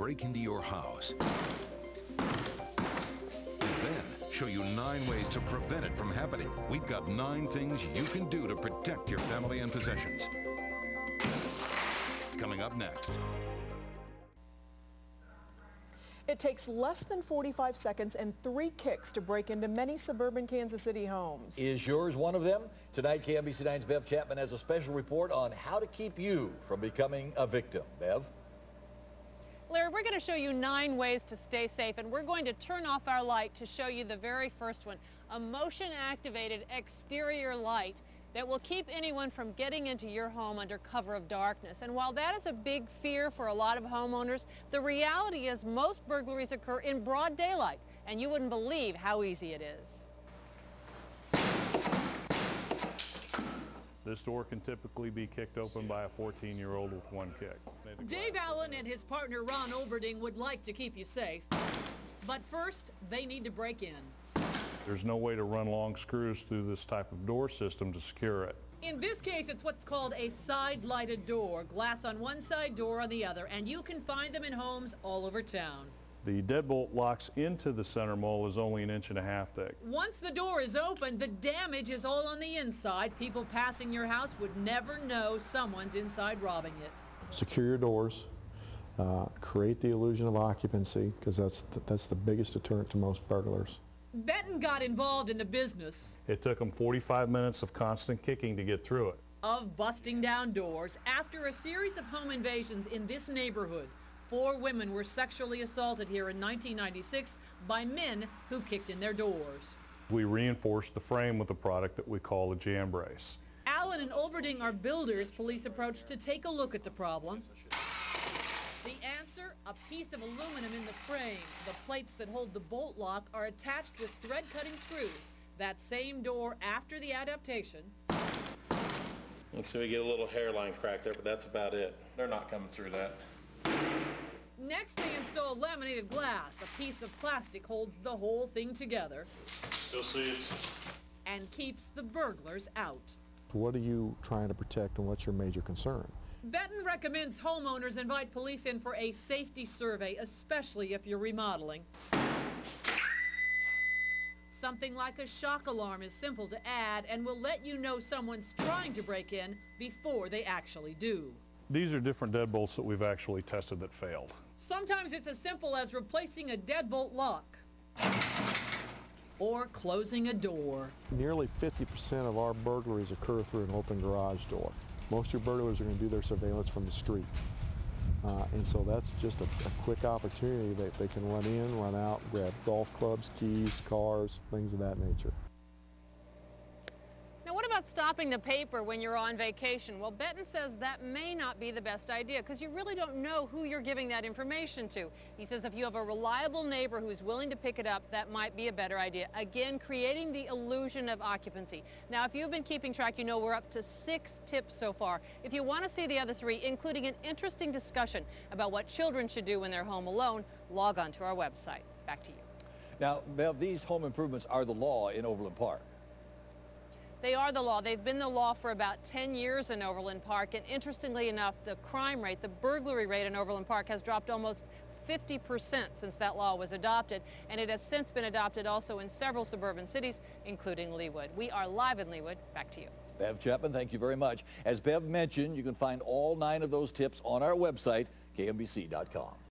break into your house. Then show you 9 ways to prevent it from happening. We've got 9 things you can do to protect your family and possessions. Coming up next. It takes less than 45 seconds and 3 kicks to break into many suburban Kansas City homes. Is yours one of them? Tonight, KMBC9's Bev Chapman has a special report on how to keep you from becoming a victim. Bev? Larry, we're going to show you 9 ways to stay safe, and we're going to turn off our light to show you the very first one, a motion-activated exterior light that will keep anyone from getting into your home under cover of darkness. And while that is a big fear for a lot of homeowners, the reality is most burglaries occur in broad daylight, and you wouldn't believe how easy it is. This door can typically be kicked open by a 14-year-old with 1 kick. Dave Allen and his partner Ron Oberding would like to keep you safe, but first they need to break in. There's no way to run long screws through this type of door system to secure it. In this case, it's what's called a side-lighted door, glass on one side, door on the other, and you can find them in homes all over town. The deadbolt locks into the center mole is only 1.5 inches thick. Once the door is open, the damage is all on the inside. People passing your house would never know someone's inside robbing it. Secure your doors, create the illusion of occupancy, because that's the biggest deterrent to most burglars. Benton got involved in the business It took them 45 minutes of constant kicking to get through it. of busting down doors. After a series of home invasions in this neighborhood, 4 women were sexually assaulted here in 1996 by men who kicked in their doors. We reinforced the frame with a product that we call a JambBrace. Allen and Oberding are builders police approached to take a look at the problem. The answer, a piece of aluminum in the frame. The plates that hold the bolt lock are attached with thread-cutting screws. That same door after the adaptation. And so we get a little hairline crack there, but that's about it. They're not coming through that. Next, they install laminated glass. A piece of plastic holds the whole thing together. Still see it? And keeps the burglars out. What are you trying to protect, and what's your major concern? Benton recommends homeowners invite police in for a safety survey, especially if you're remodeling. Something like a shock alarm is simple to add and will let you know someone's trying to break in before they actually do. These are different deadbolts that we've actually tested that failed. Sometimes it's as simple as replacing a deadbolt lock or closing a door. Nearly 50% of our burglaries occur through an open garage door. Most of your burglars are going to do their surveillance from the street. And so that's just a quick opportunity that they can run in, run out, grab golf clubs, keys, cars, things of that nature. Now, what about stopping the paper when you're on vacation? Well, Benton says that may not be the best idea because you really don't know who you're giving that information to. He says if you have a reliable neighbor who's willing to pick it up, that might be a better idea. Again, creating the illusion of occupancy. Now, if you've been keeping track, you know we're up to 6 tips so far. If you want to see the other 3, including an interesting discussion about what children should do when they're home alone, log on to our website. Back to you. Now, Bev, these home improvements are the law in Overland Park. They are the law. They've been the law for about 10 years in Overland Park, and interestingly enough, the crime rate, the burglary rate in Overland Park has dropped almost 50% since that law was adopted, and it has since been adopted also in several suburban cities, including Leawood. We are live in Leawood. Back to you. Bev Chapman, thank you very much. As Bev mentioned, you can find all 9 of those tips on our website, KMBC.com.